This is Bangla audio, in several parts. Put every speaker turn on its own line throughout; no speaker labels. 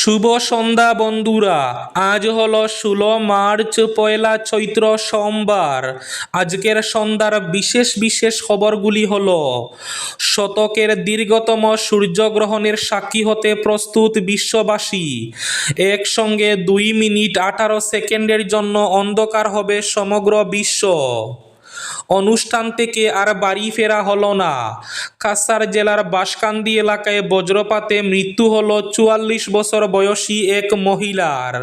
শুভ সন্ধ্যা বন্ধুরা। আজ হলো 16 মার্চ, পয়লা চৈত্র, সোমবার। আজকের সন্ধ্যার বিশেষ বিশেষ খবরগুলি হলো: শতকের দীর্ঘতম সূর্যগ্রহণের সাক্ষী হতে প্রস্তুত বিশ্ববাসী। একসঙ্গে 2 মিনিট 18 সেকেন্ডের জন্য অন্ধকার হবে সমগ্র বিশ্ব। অনুষ্ঠান থেকে আর বাড়ি ফেরা হলো না। কাছাড় জেলার বাঁশকান্দি এলাকায় বজ্রপাতে মৃত্যু হলো 44 বছর বয়সী এক মহিলার।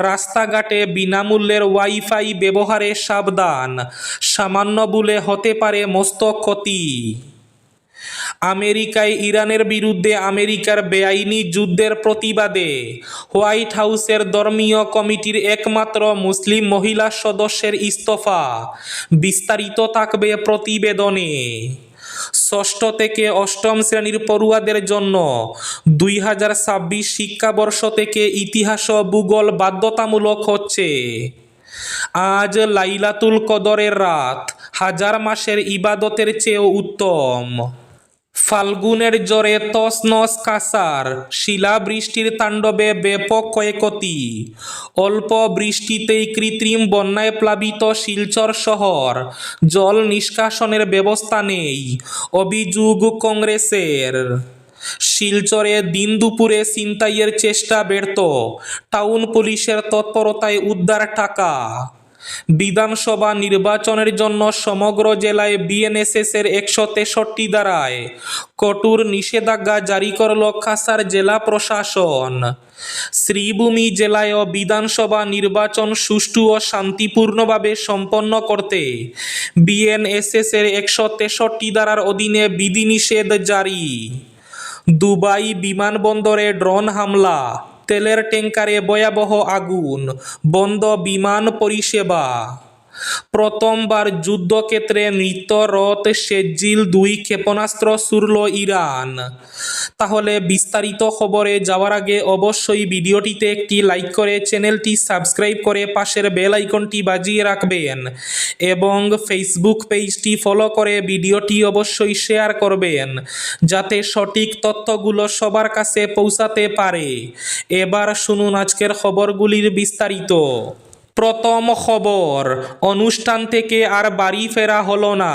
রাস্তাঘাটে বিনামূল্যের ওয়াইফাই ব্যবহারে সাবধান, সামান্য ভুলে হতে পারে মস্তক ক্ষতি। আমেরিকায় ইরানের বিরুদ্ধে আমেরিকার বেআইনি যুদ্ধের প্রতিবাদে হোয়াইট হাউসের ধর্মীয় কমিটির একমাত্র মুসলিম মহিলা সদস্যের ইস্তফা। বিস্তারিত থাকবে প্রতিবেদনে। ষষ্ঠ থেকে অষ্টম শ্রেণীর পড়ুয়াদের জন্য 2026 শিক্ষাবর্ষ থেকে ইতিহাস ও ভূগোল বাধ্যতামূলক হচ্ছে। আজ লাইলাতুল কদরের রাত, হাজার মাসের ইবাদতের চেয়েও উত্তম। ফাল্গুনের জ্বরে তছনছ কাছাড়, শিলাবৃষ্টির তাণ্ডবে ব্যাপক ক্ষয়ক্ষতি। অল্প বৃষ্টিতেই কৃত্রিম বন্যায় প্লাবিত শিলচর শহর, জল নিষ্কাশনের ব্যবস্থা নেই, অভিযোগ কংগ্রেসের। শিলচরে দিন দুপুরে ছিনতাইয়ের চেষ্টা ব্যর্থ, টাউন পুলিশের তৎপরতায় উদ্ধার টাকা। বিধানসভা নির্বাচনের জন্য সমগ্র জেলায় বিএনএসএসের 163 ধারায় কঠোর নিষেধাজ্ঞা জারি করল কাছাড় জেলা প্রশাসন। শ্রীভূমি জেলায়ও বিধানসভা নির্বাচন সুষ্ঠু ও শান্তিপূর্ণভাবে সম্পন্ন করতে বিএনএসএসের 163 ধারার অধীনে বিধিনিষেধ জারি। দুবাই বিমানবন্দরে ড্রোন হামলা, তেলের ট্যাঙ্কারে ভয়াবহ আগুন, বন্ধ বিমান পরিষেবা। প্রথমবার যুদ্ধক্ষেত্রে মৃত্যুরত শেরজিল 2 ক্ষেপণাস্ত্র ছুড়ল ইরান। তাহলে বিস্তারিত খবরে যাওয়ার আগে অবশ্যই ভিডিওটিতে একটি লাইক করে চ্যানেলটি সাবস্ক্রাইব করে পাশের বেল আইকনটি বাজিয়ে রাখবেন এবং ফেসবুক পেজটি ফলো করে ভিডিওটি অবশ্যই শেয়ার করবেন যাতে সঠিক তথ্যগুলো সবার কাছে পৌঁছাতে পারে। এবার শুনুন আজকের খবরগুলির বিস্তারিত। প্রথম খবর, অনুষ্ঠান থেকে আর বাড়ি ফেরা হলো না।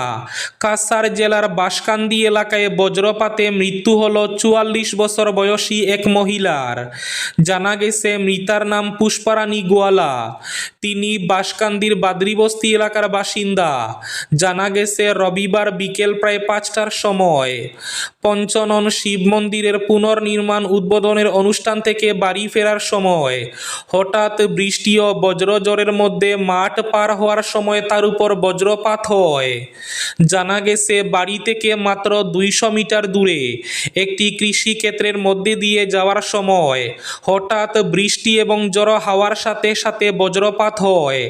কাছাড় জেলার বাঁশকান্দি এলাকায় বজ্রপাতে মৃত্যু হলো 44 বছর বয়সী এক মহিলার। জানা গেছে মৃতার নাম পুষ্পারানী গোয়ালা। তিনি বাঁশকান্দির বাদরিবস্তি এলাকার বাসিন্দা। জানা গেছে রবিবার বিকেল প্রায় 5টার সময় পঞ্চনন শিব মন্দিরের পুনর্নির্মাণ উদ্বোধনের অনুষ্ঠান থেকে বাড়ি ফেরার সময় হঠাৎ বৃষ্টি ও বজ্রঝড়ের মধ্যে মাঠ পার হওয়ার সময় তার উপর বজ্রপাত হয়। জানা গেছে বাড়ি থেকে মাত্র 200 মিটার দূরে একটি কৃষি ক্ষেত্রের মধ্যে দিয়ে যাওয়ার সময় হঠাৎ বৃষ্টি এবং ঝড়ো হাওয়ার সাথে সাথে বজ্রপাত হয়।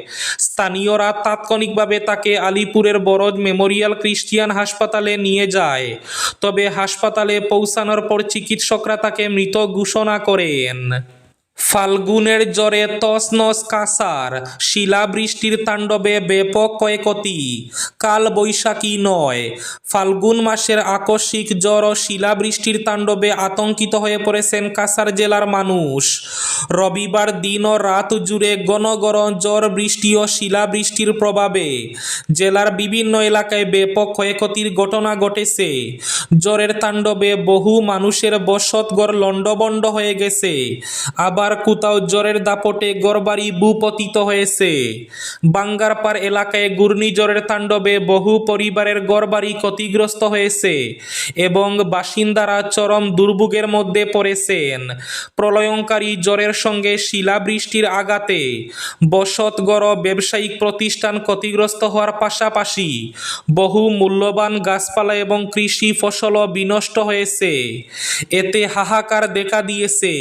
স্থানীয়রা তাৎক্ষণিকভাবে তাকে আলিপুরের বরজ মেমোরিয়াল খ্রিস্টিয়ান হাসপাতালে নিয়ে যায়, তবে হাসপাতালে পৌঁছানোর পর চিকিৎসকরা তাকে মৃত ঘোষণা করেন। ফাল্গুনের জ্বরে তছনছ কাছাড়, শিলাবৃষ্টির তাণ্ডবে ব্যাপক ক্ষয়ক্ষতি। কাল বৈশাখী নয়, ফাল্গুন মাসের আকস্মিক জ্বর ও শিলাবৃষ্টির তাণ্ডবে আতঙ্কিত হয়ে পড়েছেন কাছাড় জেলার মানুষ। রবিবার দিন ও রাত জুড়ে ঘন ঘন ঝড় বৃষ্টি ও শিলাবৃষ্টির প্রভাবে জেলার বিভিন্ন এলাকায় ব্যাপক ক্ষয়ক্ষতির ঘটনা ঘটেছে। ঝড়ের তাণ্ডবে বহু মানুষের বসতঘর লণ্ডভণ্ড হয়ে গেছে, আবার কোথাও ঝড়ের দাপটে ঘরবাড়ি ভূপতিত হয়েছে। বাঙ্গারপাড় এলাকায় ঘূর্ণিঝড়ের তাণ্ডবে বহু পরিবারের ঘরবাড়ি ক্ষতিগ্রস্ত হয়েছে এবং বাসিন্দারা চরম দুর্ভোগের মধ্যে পড়েছেন। প্রলয়ঙ্কারী ঝড়ের সঙ্গে শিলাবৃষ্টির আঘাতে বসতঘর ও ব্যবসায়িক প্রতিষ্ঠান ক্ষতিগ্রস্ত হওয়ার পাশাপাশি বহু মূল্যবান গাছপালা এবং কৃষি ফসলও বিনষ্ট হয়েছে। এতে হাহাকার দেখা দিয়েছে।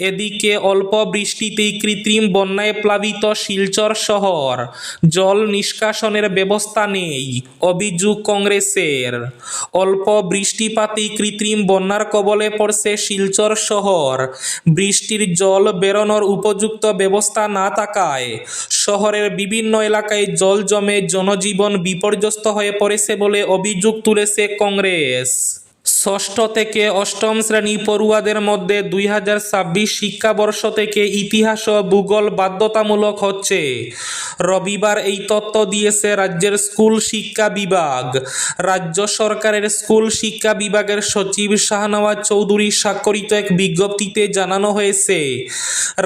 এদিকে অল্প বৃষ্টিতেই কৃত্রিম বন্যায় প্লাবিত শিলচর শহর, জল নিষ্কাশনের ব্যবস্থা নেই, অভিযোগ কংগ্রেসের। অল্প বৃষ্টিপাতেই কৃত্রিম বন্যার কবলে পড়ছে শিলচর শহর। বৃষ্টির জল বেরোনোর উপযুক্ত ব্যবস্থা না থাকায় শহরের বিভিন্ন এলাকায় জল জমে জনজীবন বিপর্যস্ত হয়ে পড়েছে বলে অভিযোগ তুলেছে কংগ্রেস। ষষ্ঠ থেকে অষ্টম শ্রেণী পড়ুয়াদের মধ্যে 2026 শিক্ষাবর্ষ থেকে ইতিহাস ও ভূগোল বাধ্যতামূলক হচ্ছে। রবিবার এই তথ্য দিয়েছে রাজ্যের স্কুল শিক্ষা বিভাগ। রাজ্য সরকারের স্কুল শিক্ষা বিভাগের সচিব শাহনওয়াজ চৌধুরী স্বাক্ষরিত এক বিজ্ঞপ্তিতে জানানো হয়েছে,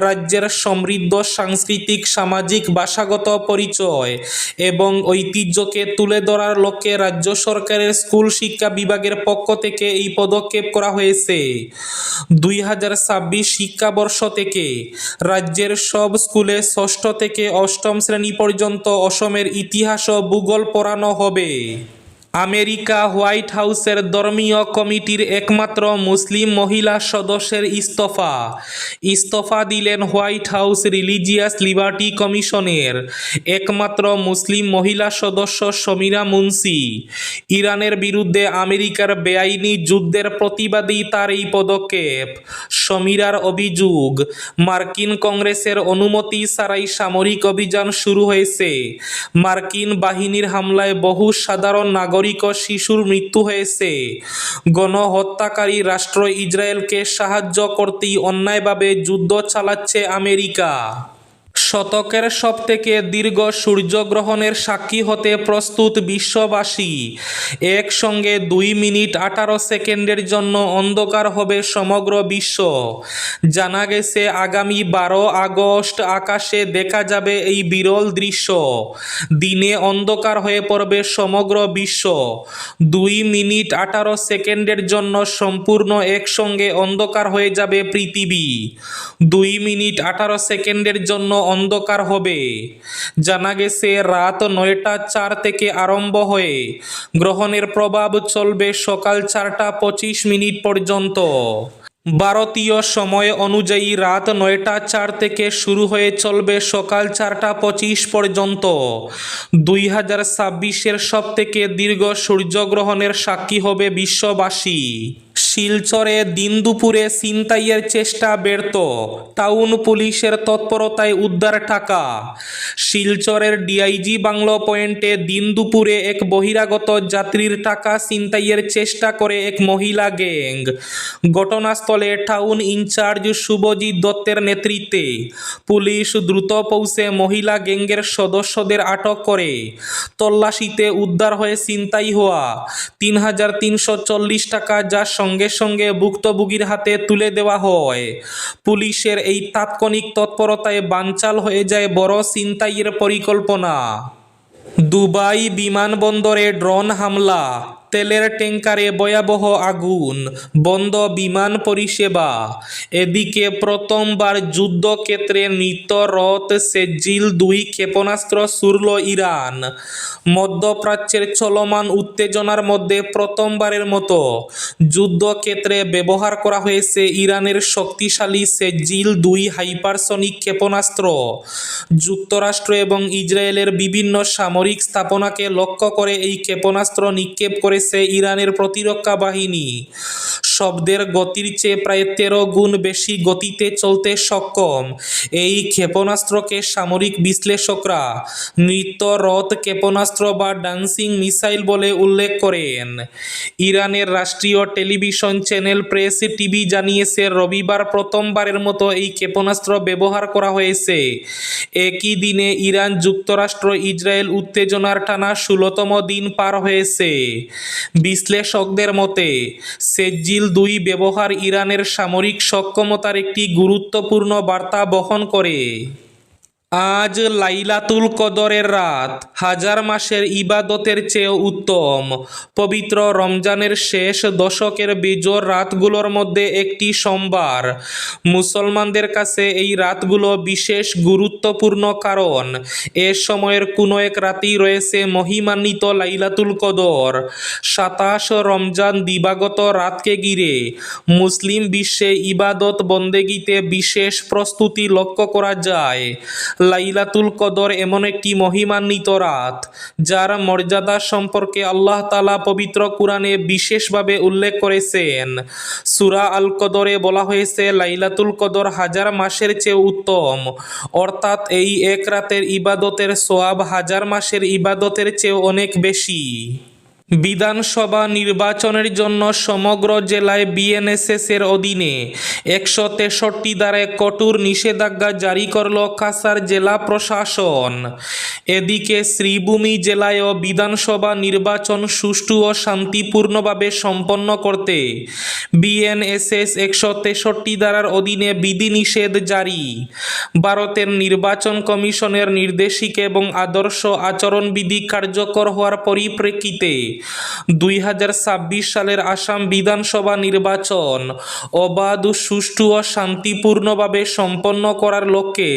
রাজ্যের সমৃদ্ধ সাংস্কৃতিক, সামাজিক, ভাষাগত পরিচয় এবং ঐতিহ্যকে তুলে ধরার লক্ষ্যে রাজ্য সরকারের স্কুল শিক্ষা বিভাগের পক্ষ থেকে এই পদক্ষেপ করা হয়েছে। 2026 শিক্ষাবর্ষ থেকে রাজ্যের সব স্কুলে ষষ্ঠ থেকে অষ্টম শ্রেণী পর্যন্ত অসমের ইতিহাস ও ভূগোল পড়ানো হবে। আমেরিকা হোয়াইট হাউসের ধর্মীয় কমিটির একমাত্র মুসলিম মহিলা সদস্যের ইস্তফা দিলেন হোয়াইট হাউস রিলিজিয়াস লিবার্টি কমিশনের একমাত্র মুসলিম মহিলা সদস্য সমীরা মুন্সি। ইরানের বিরুদ্ধে আমেরিকার বেআইনি যুদ্ধের প্রতিবাদেই তার এই পদক্ষেপ। সমীরার অভিযোগ, মার্কিন কংগ্রেসের অনুমতি ছাড়াই সামরিক অভিযান শুরু হয়েছে। মার্কিন বাহিনীর হামলায় বহু সাধারণ নাগরিক ও শিশুর মৃত্যু হয়েছে। গণহত্যাকারী রাষ্ট্র ইসরায়েলকে সাহায্য করতেই অন্যায়ভাবে যুদ্ধ চালাচ্ছে আমেরিকা। শতকের সবথেকে দীর্ঘ সূর্যগ্রহণের সাক্ষী হতে প্রস্তুত বিশ্ববাসী। একসঙ্গে 2 মিনিট 18 সেকেন্ডের জন্য অন্ধকার হবে সমগ্র বিশ্ব। জানা গেছে আগামী 12 আগস্ট আকাশে দেখা যাবে এই বিরল দৃশ্য। দিনে অন্ধকার হয়ে পড়বে সমগ্র বিশ্ব। 2 মিনিট 18 সেকেন্ডের জন্য সম্পূর্ণ একসঙ্গে অন্ধকার হয়ে যাবে পৃথিবী। 2 মিনিট 18 সেকেন্ডের জন্য অন্ধকার হবে। জানা গেছে রাত 9টা 4 থেকে আরম্ভ হয়ে গ্রহণের প্রভাব চলবে সকাল 4টা 25 পর্যন্ত। ভারতীয় সময় অনুযায়ী রাত 9টা 4 থেকে শুরু হয়ে চলবে সকাল 4টা 25 পর্যন্ত। 2026-এর সবথেকে দীর্ঘ সূর্যগ্রহণের সাক্ষী হবে বিশ্ববাসী। শিলচরে দিন দুপুরে ছিনতাইয়ের চেষ্টা ব্যর্থ, টাউন পুলিশের তৎপরতায় উদ্ধার টাকা। শিলচরের ডিআইজি বাংলো পয়েন্টে দিন দুপুরে এক বহিরাগত যাত্রীর টাকা ছিনতাইয়ের চেষ্টা করে এক মহিলা গ্যাং। ঘটনাস্থলে টাউন ইনচার্জ শুভজিৎ দত্তের নেতৃত্বে পুলিশ দ্রুত পৌঁছে মহিলা গ্যাংয়ের সদস্যদের আটক করে। তল্লাশিতে উদ্ধার হয়ে ছিনতাই হওয়া 3,340 টাকা, যা সঙ্গে সঙ্গে ভুক্তভোগীর হাতে তুলে দেওয়া হয়। পুলিশের এই তাৎক্ষণিক তৎপরতায় বানচাল হয়ে যায় বড় ছিনতাইয়ের পরিকল্পনা। দুবাই বিমানবন্দরে ড্রোন হামলা, তেলের ট্যাঙ্কারে ভয়াবহ আগুন, বন্ধ বিমান পরিষেবা। এদিকে প্রথমবার যুদ্ধক্ষেত্রে নৃত্যরত সেজ্জিল-2 ক্ষেপণাস্ত্র ছুড়ল ইরান। মধ্যপ্রাচ্যের চলমান উত্তেজনার মধ্যে প্রথমবারের মতো যুদ্ধক্ষেত্রে ব্যবহার করা হয়েছে ইরানের শক্তিশালী সেজ্জিল-2 হাইপারসনিক ক্ষেপণাস্ত্র। যুক্তরাষ্ট্র এবং ইসরায়েলের বিভিন্ন সামরিক স্থাপনাকে লক্ষ্য করে এই ক্ষেপণাস্ত্র নিক্ষেপ করেছে ইরানের প্রতিরক্ষা বাহিনী। শব্দের গতির চেয়ে প্রায় 13 গুণ বেশি গতিতে চলতে সক্ষম এই ক্ষেপণাস্ত্রকে সামরিক বিশ্লেষকরা নৃত্যরত ক্ষেপণাস্ত্র বা ডান্সিং মিসাইল বলে উল্লেখ করেন। ইরানের রাষ্ট্রীয় টেলিভিশন চ্যানেল প্রেস টিভি জানিয়েছে রবিবার প্রথমবারের মতো এই ক্ষেপণাস্ত্র ব্যবহার করা হয়েছে। একই দিনে ইরান যুক্তরাষ্ট্র ইসরায়েল উত্তেজনার টানা 16তম দিন পার হয়েছে। বিশ্লেষকদের মতে সেজ্জিল-2 ব্যবহার ইরানের সামরিক সক্ষমতার একটি গুরুত্বপূর্ণ বার্তা বহন করে। আজ লাইলাতুল কদরের রাত হাজার মাসের ইবাদতের চেয়েও উত্তম। পবিত্র রমজানের শেষ দশকের বেজোড় রাতগুলোর মধ্যে একটি সোমবার। মুসলমানদের কাছে এই রাতগুলো বিশেষ গুরুত্বপূর্ণ, কারণ এ সময়ের কোনো এক রাতেই রয়েছে মহিমান্বিত লাইলাতুল কদর। 27 রমজান দিবাগত রাতকে ঘিরে মুসলিম বিশ্বে ইবাদত বন্দেগীতে বিশেষ প্রস্তুতি লক্ষ্য করা যায়। লাইলাতুল কদর এমন একটি মহিমান্বিত রাত যার মর্যাদা সম্পর্কে আল্লাহ তাআলা পবিত্র কুরআনে বিশেষভাবে উল্লেখ করেছেন। সূরা আল কদরে বলা হয়েছে, লাইলাতুল কদর হাজার মাসের চেয়ে উত্তম, অর্থাৎ এই এক রাতের ইবাদতের সওয়াব হাজার মাসের ইবাদতের চেয়ে অনেক বেশি। বিধানসভা নির্বাচনের জন্য সমগ্র জেলায় বিএনএসএস এর অধীনে 163 ধারায় কঠোর নিষেধাজ্ঞা জারি করল কাছাড় জেলা প্রশাসন। এদিকে শ্রীভূমি জেলায়ও বিধানসভা নির্বাচন সুষ্ঠু ও শান্তিপূর্ণভাবে সম্পন্ন করতে বিএনএসএস 163 ধারার অধীনে বিধিনিষেধ জারি। ভারতের নির্বাচন কমিশনের নির্দেশিকা এবং আদর্শ আচরণবিধি কার্যকর হওয়ার পরিপ্রেক্ষিতে 2026 সালের আসাম বিধানসভা নির্বাচন অবাধ, সুষ্ঠু ও শান্তিপূর্ণভাবে সম্পন্ন করার লক্ষ্যে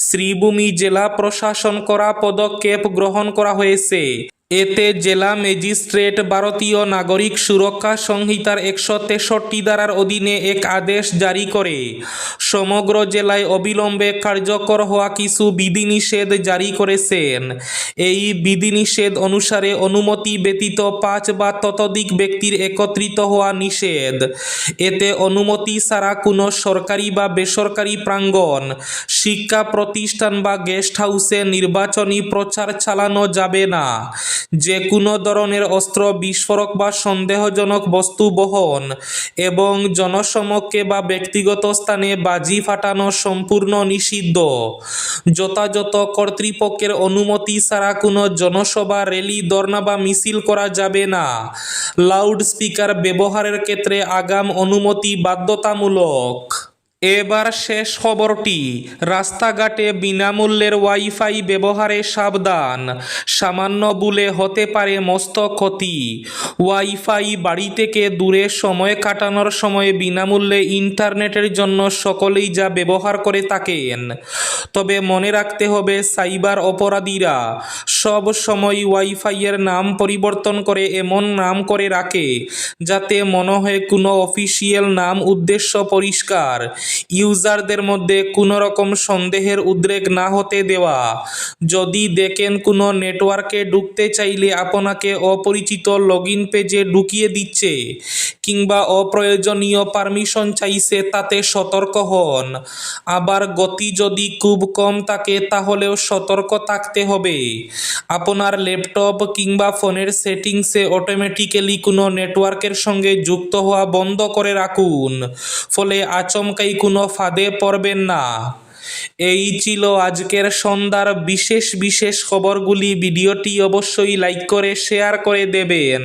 শ্রীভূমি জেলা প্রশাসন করা পদক্ষেপ গ্রহণ করা হয়েছে। এতে জেলা ম্যাজিস্ট্রেট ভারতীয় নাগরিক সুরক্ষা সংহিতার 163 ধারার অধীনে এক আদেশ জারি করে সমগ্র জেলায় অবিলম্বে কার্যকর হওয়া কিছু বিধিনিষেধ জারি করেছেন। এই বিধিনিষেধ অনুসারে অনুমতি ব্যতীত 5 বা ততোধিক ব্যক্তির একত্রিত হওয়া নিষেধ। এতে অনুমতি ছাড়া কোনো সরকারি বা বেসরকারি প্রাঙ্গণ, শিক্ষা প্রতিষ্ঠান বা গেস্ট হাউসে নির্বাচনী প্রচার চালানো যাবে না। যে কোনো ধরনের অস্ত্র, বিস্ফোরক বা সন্দেহজনক বস্তু বহন এবং জনসমক্ষে বা ব্যক্তিগত স্থানে বাজি ফাটানো সম্পূর্ণ নিষিদ্ধ। যথাযথ কর্তৃপক্ষের অনুমতি ছাড়া কোনো জনসভা, র্যালি, ধর্ণা বা মিছিল করা যাবে না। লাউড স্পিকার ব্যবহারের ক্ষেত্রে আগাম অনুমতি বাধ্যতামূলক। এবার শেষ খবরটি। রাস্তাঘাটে বিনামূল্যের ওয়াইফাই ব্যবহারে সাবধান, সামান্য ভুলে হতে পারে মস্ত ক্ষতি। ওয়াইফাই বাড়ি থেকে দূরে সময় কাটানোর সময় বিনামূল্যে ইন্টারনেটের জন্য সকলেই যা ব্যবহার করে থাকেন। তবে মনে রাখতে হবে, সাইবার অপরাধীরা সব সময় ওয়াইফাইয়ের নাম পরিবর্তন করে এমন নাম করে রাখে যাতে মনে হয় কোনো অফিসিয়াল নাম। উদ্দেশ্য পরিষ্কার, ইউজারদের মধ্যে কোনো রকম সন্দেহের উদ্রেক না হতে দেওয়া। যদি দেখেন কোনো নেটওয়ার্কে ঢুকতে চাইলে আপনাকে অপরিচিত লগইন পেজে ঢুকিয়ে দিচ্ছে কিংবা অপ্রয়োজনীয় পারমিশন চাইছে, তাতে সতর্ক হন। আবার গতি যদি খুব কম থাকে তাহলেও সতর্ক থাকতে হবে। আপনার ল্যাপটপ কিংবা ফোনের সেটিংসে অটোমেটিক্যালি কোনো নেটওয়ার্কের সঙ্গে যুক্ত হওয়া বন্ধ করে রাখুন, ফলে আচমকাই কোনো ফাঁদে পড়বেন না। এই ছিল আজকের সন্ধ্যার বিশেষ খবরগুলি। ভিডিওটি অবশ্যই লাইক করে শেয়ার করে দেবেন।